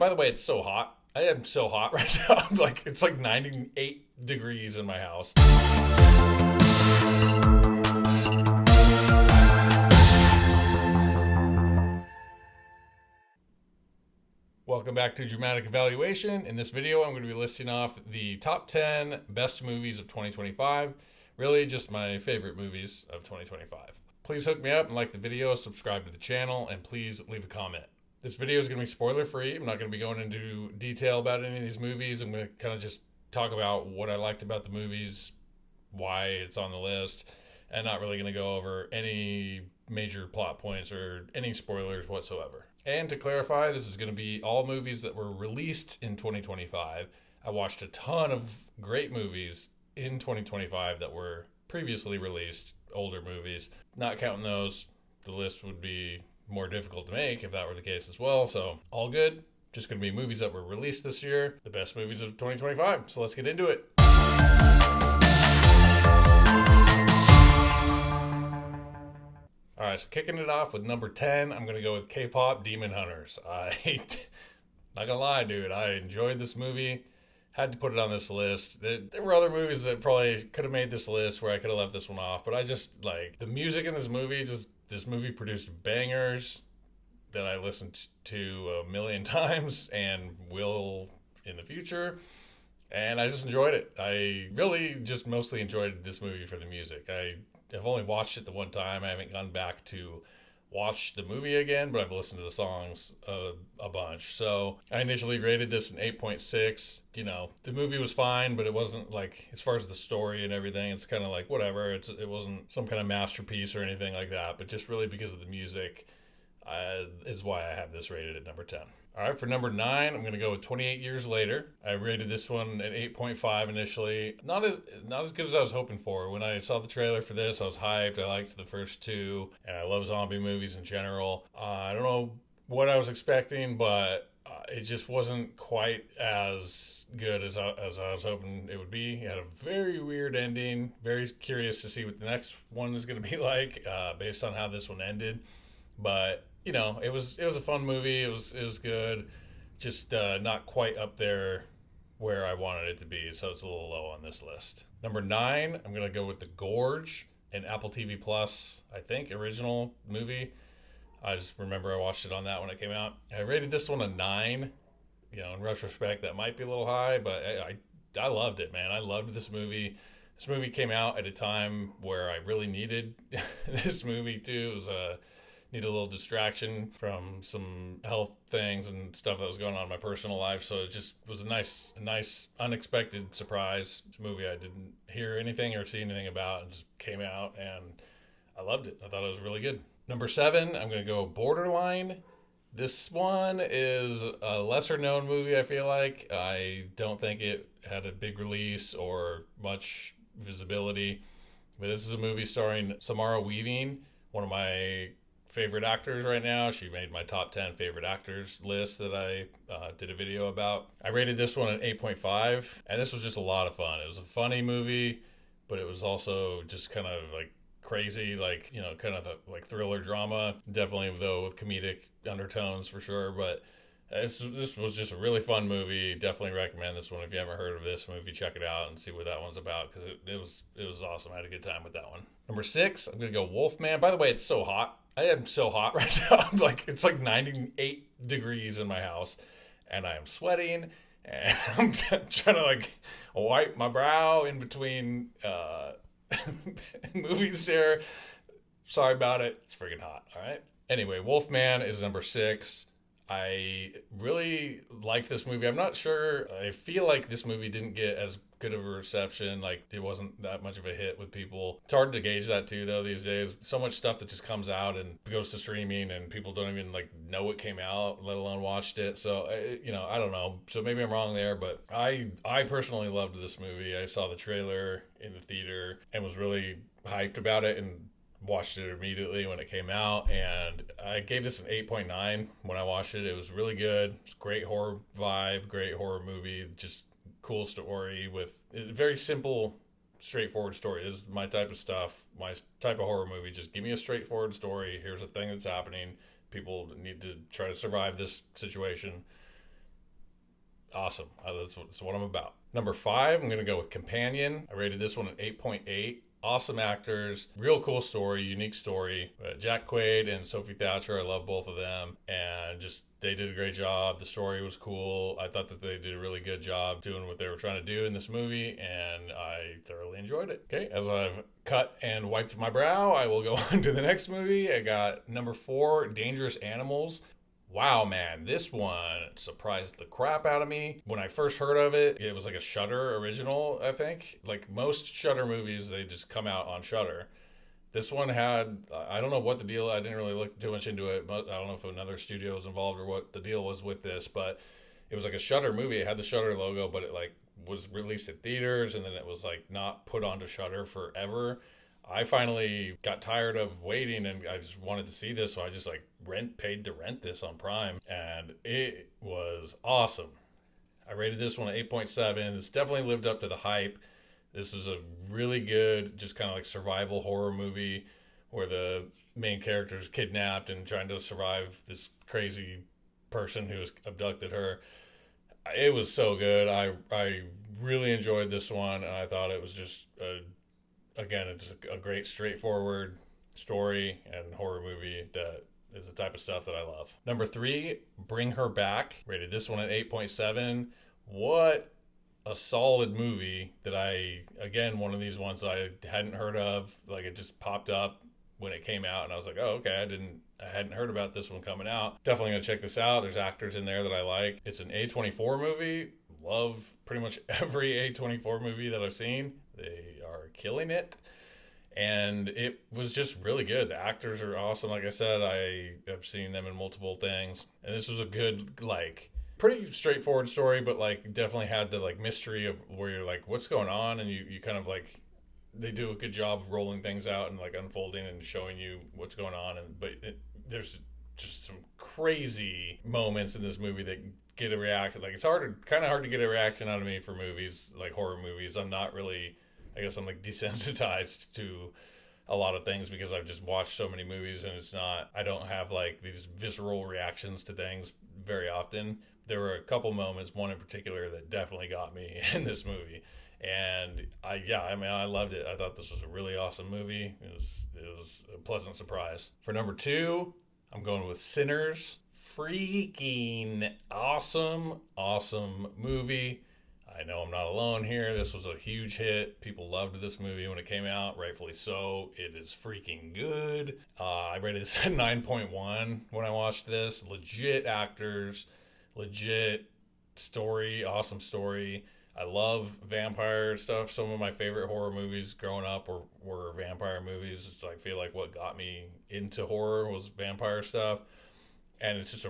By the way, it's so hot. I am so hot right now. I'm like, it's like 98 degrees in my house. Welcome back to Dramatic Evaluation. In this video, I'm going to be listing off the top 10 best movies of 2025. Really, just my favorite movies of 2025. Please hook me up and like the video, subscribe to the channel, and please leave a comment. This video is going to be spoiler free. I'm not going to be going into detail about any of these movies. I'm going to kind of just talk about what I liked about the movies, why it's on the list, and not really going to go over any major plot points or any spoilers whatsoever. And to clarify, this is going to be all movies that were released in 2025. I watched a ton of great movies in 2025 that were previously released, older movies. Not counting those, the list would be more difficult to make if that were the case as well. So all good. Just going to be movies that were released this year, the best movies of 2025. So let's get into it. All right, so kicking it off with number 10, I'm going to go with K-pop Demon Hunters. Not gonna lie, dude, I enjoyed this movie. Had to put it on this list. There were other movies that probably could have made this list where I could have left this one off, but I just like the music in this movie. This movie produced bangers that I listened to a million times and will in the future. And I just enjoyed it. I really just mostly enjoyed this movie for the music. I've only watched it the one time. I haven't gone back to watch the movie again, but I've listened to the songs a bunch. So I initially rated this an 8.6. You know, the movie was fine, but it wasn't like, as far as the story and everything, it's kind of like whatever. It wasn't some kind of masterpiece or anything like that, but just really because of the music is why I have this rated at number 10. All right, for number 9, I'm going to go with 28 Years Later. I rated this one at 8.5 initially. Not as good as I was hoping for. When I saw the trailer for this, I was hyped. I liked the first two, and I love zombie movies in general. I don't know what I was expecting, but it just wasn't quite as good as I was hoping it would be. It had a very weird ending. Very curious to see what the next one is going to be like based on how this one ended. But you know, it was a fun movie. It was good, just not quite up there where I wanted it to be. So it's a little low on this list. Number 9, I'm gonna go with The Gorge, an Apple TV Plus, I think, original movie. I just remember I watched it on that when it came out. I rated this one a 9. You know, in retrospect, that might be a little high, but I loved it, man. I loved this movie. This movie came out at a time where I really needed this movie too. It was need a little distraction from some health things and stuff that was going on in my personal life. So it just was a nice, unexpected surprise. It's a movie I didn't hear anything or see anything about and just came out, and I loved it. I thought it was really good. Number 7, I'm going to go Borderline. This one is a lesser known movie, I feel like. I don't think it had a big release or much visibility. But this is a movie starring Samara Weaving, one of my favorite actors right now. She made my top 10 favorite actors list that I did a video about. I rated this one at 8.5, and this was just a lot of fun. It was a funny movie, but it was also just kind of like crazy, like, you know, kind of like thriller drama. Definitely, though, with comedic undertones for sure, but this was just a really fun movie. Definitely recommend this one if you haven't heard of this movie. Check it out and see what that one's about, because it was awesome. I had a good time with that one. Number 6, I'm gonna go Wolfman. By the way, it's so hot. I am so hot right now. I'm like, it's like 98 degrees in my house, and I am sweating, and I'm trying to like wipe my brow in between movies here. Sorry about it. It's freaking hot. All right. Anyway, Wolfman is number 6. I really liked this movie. I'm not sure. I feel like this movie didn't get as good of a reception. Like, it wasn't that much of a hit with people. It's hard to gauge that too, though, these days. So much stuff that just comes out and goes to streaming, and people don't even like know it came out, let alone watched it. So, you know, I don't know. So maybe I'm wrong there, but I personally loved this movie. I saw the trailer in the theater and was really hyped about it, and watched it immediately when it came out, and I gave this an 8.9 when I watched it. It was really good. It's great horror vibe, great horror movie, just cool story with a very simple, straightforward story. This is my type of stuff, my type of horror movie. Just give me a straightforward story. Here's a thing that's happening. People need to try to survive this situation. Awesome. That's what I'm about. Number 5, I'm going to go with Companion. I rated this one an 8.8. Awesome actors, real cool story, unique story. Jack Quaid and Sophie Thatcher, I love both of them, and just they did a great job. The story was cool. I thought that they did a really good job doing what they were trying to do in this movie, and I thoroughly enjoyed it. Okay, as I've cut and wiped my brow, I will go on to the next movie. I got number 4, Dangerous Animals. Wow, man, this one surprised the crap out of me. When I first heard of it, it was like a Shudder original, I think. Like most Shudder movies, they just come out on Shudder. This one had, I don't know what the deal, I didn't really look too much into it, but I don't know if another studio was involved or what the deal was with this, but it was like a Shudder movie. It had the Shudder logo, but it like was released at theaters and then it was like not put onto Shudder forever. I finally got tired of waiting and I just wanted to see this, so I just like paid to rent this on Prime, and it was awesome. I rated this one at 8.7. This definitely lived up to the hype. This is a really good, just kind of like survival horror movie where the main character is kidnapped and trying to survive this crazy person who has abducted her. It was so good. I really enjoyed this one, and I thought it was just again, it's a great straightforward story and horror movie that is the type of stuff that I love. Number 3, Bring Her Back. Rated this one at 8.7. What a solid movie that again, one of these ones I hadn't heard of. Like it just popped up when it came out and I was like, oh, okay, I hadn't heard about this one coming out. Definitely gonna check this out. There's actors in there that I like. It's an A24 movie. Love pretty much every A24 movie that I've seen. They are killing it. And it was just really good. The actors are awesome. Like I said, I have seen them in multiple things. And this was a good, like, pretty straightforward story, but like definitely had the like mystery of where you're like, what's going on? And you kind of like, they do a good job of rolling things out and like unfolding and showing you what's going on. There's just some crazy moments in this movie that get a reaction. Like it's kind of hard to get a reaction out of me for movies, like horror movies. I'm not really, I guess I'm like desensitized to a lot of things because I've just watched so many movies and I don't have like these visceral reactions to things very often. There were a couple moments, one in particular, that definitely got me in this movie. And I loved it. I thought this was a really awesome movie. It was a pleasant surprise. For number 2, I'm going with Sinners. Freaking awesome movie. I know I'm not alone here. This was a huge hit. People loved this movie when it came out, rightfully so. It is freaking good. I rated this at 9.1 when I watched this. Legit actors, legit story, awesome story. I love vampire stuff. Some of my favorite horror movies growing up were vampire movies. It's like, I feel like what got me into horror was vampire stuff. And it's just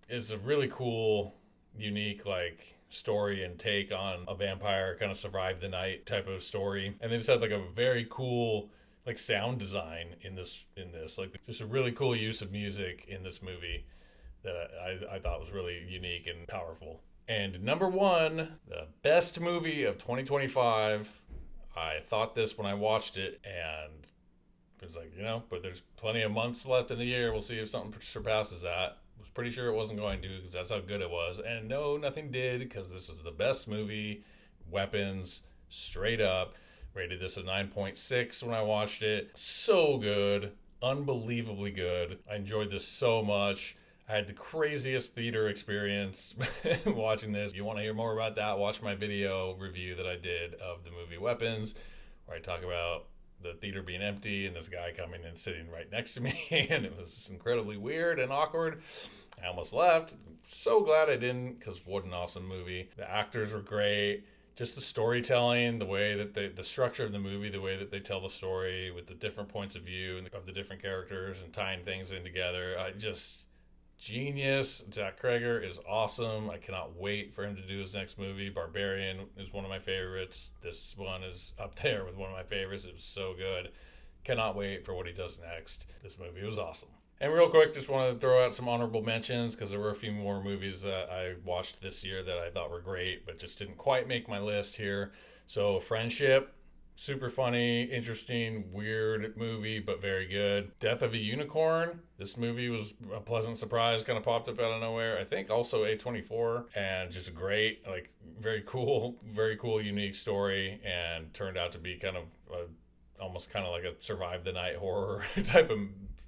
it's a really cool, unique, like, story and take on a vampire kind of survive the night type of story. And they just had like a very cool like sound design in this like just a really cool use of music in this movie that I thought was really unique and powerful. And number 1, the best movie of 2025. I thought this when I watched it, and it was like, but there's plenty of months left in the year. We'll see if something surpasses that. Was pretty sure it wasn't going to because that's how good it was. And no, nothing did because this is the best movie. Weapons, straight up. Rated this a 9.6 when I watched it. So good. Unbelievably good. I enjoyed this so much. I had the craziest theater experience watching this. If you want to hear more about that, watch my video review that I did of the movie Weapons, where I talk about the theater being empty and this guy coming and sitting right next to me. And it was incredibly weird and awkward. I almost left. I'm so glad I didn't, because what an awesome movie. The actors were great. Just the storytelling, the way that the structure of the movie, the way that they tell the story with the different points of view of the different characters and tying things in together. Genius. Zach Kreger is awesome. I cannot wait for him to do his next movie. Barbarian is one of my favorites. This one is up there with one of my favorites. It was so good. Cannot wait for what he does next. This movie was awesome. And real quick, just wanted to throw out some honorable mentions because there were a few more movies that I watched this year that I thought were great, but just didn't quite make my list here. So Friendship, Super funny, interesting, weird movie, but very good. Death of a Unicorn. This movie was a pleasant surprise, kind of popped up out of nowhere. I think also A24, and just great, like very cool, unique story, and turned out to be kind of almost kind of like a survive the night horror type of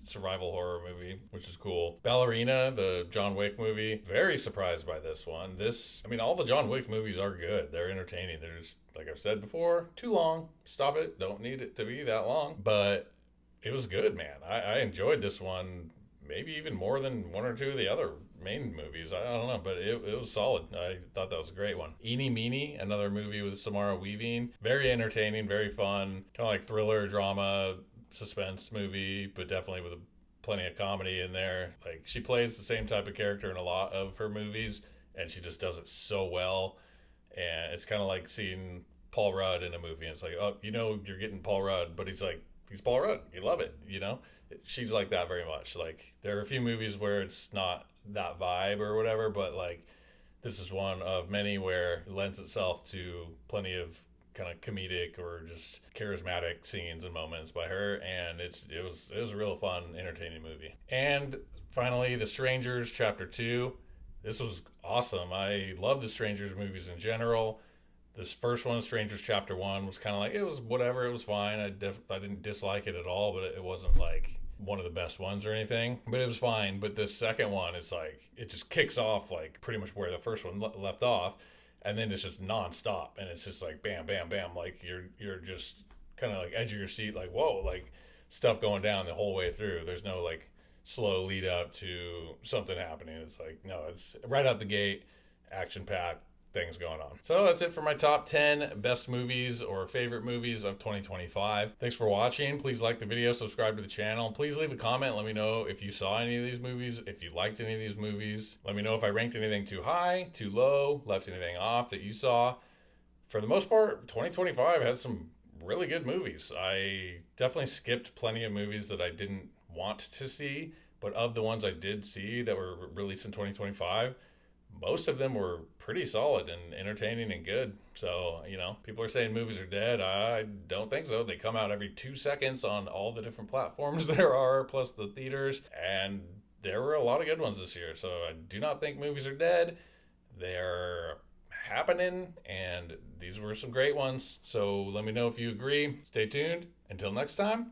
survival horror movie, which is cool. Ballerina, the John Wick movie, very surprised by this one. I mean, all the John Wick movies are good. They're entertaining. They're just, like I've said before, too long. Stop it. Don't need it to be that long. But it was good, man. I enjoyed this one maybe even more than one or two of the other main movies. I don't know, but it was solid. I thought that was a great one. Eeny Meeny, another movie with Samara Weaving. Very entertaining, very fun. Kind of like thriller, drama, suspense movie, but definitely with plenty of comedy in there. Like, she plays the same type of character in a lot of her movies, and she just does it so well. And it's kind of like seeing Paul Rudd in a movie. And it's like, oh, you're getting Paul Rudd, but he's Paul Rudd. You love it. She's like that very much. Like, there are a few movies where it's not that vibe or whatever, but like, this is one of many where it lends itself to plenty of kind of comedic or just charismatic scenes and moments by her, and it was a real fun, entertaining movie. And finally, The Strangers Chapter 2. This was awesome. I love the Strangers movies in general. This first one, Strangers Chapter 1, was kind of like, it was whatever, it was fine. I didn't dislike it at all, but it wasn't like one of the best ones or anything, but it was fine. But this second one is like, it just kicks off like pretty much where the first one left off, and then it's just nonstop, and it's just like bam, bam, bam, like you're just kind of like edge of your seat, like whoa, like stuff going down the whole way through. There's no like slow lead up to something happening. It's like, no, it's right out the gate, action packed, things going on. So that's it for my top 10 best movies or favorite movies of 2025. Thanks for watching. Please like the video, subscribe to the channel. Please leave a comment. Let me know if you saw any of these movies, if you liked any of these movies. Let me know if I ranked anything too high, too low, left anything off that you saw. For the most part, 2025 had some really good movies. I definitely skipped plenty of movies that I didn't want to see, but of the ones I did see that were released in 2025, most of them were pretty solid and entertaining and good. So, people are saying movies are dead. I don't think so. They come out every 2 seconds on all the different platforms there are, plus the theaters. And there were a lot of good ones this year. So I do not think movies are dead. They're happening, and these were some great ones. So let me know if you agree. Stay tuned. Until next time.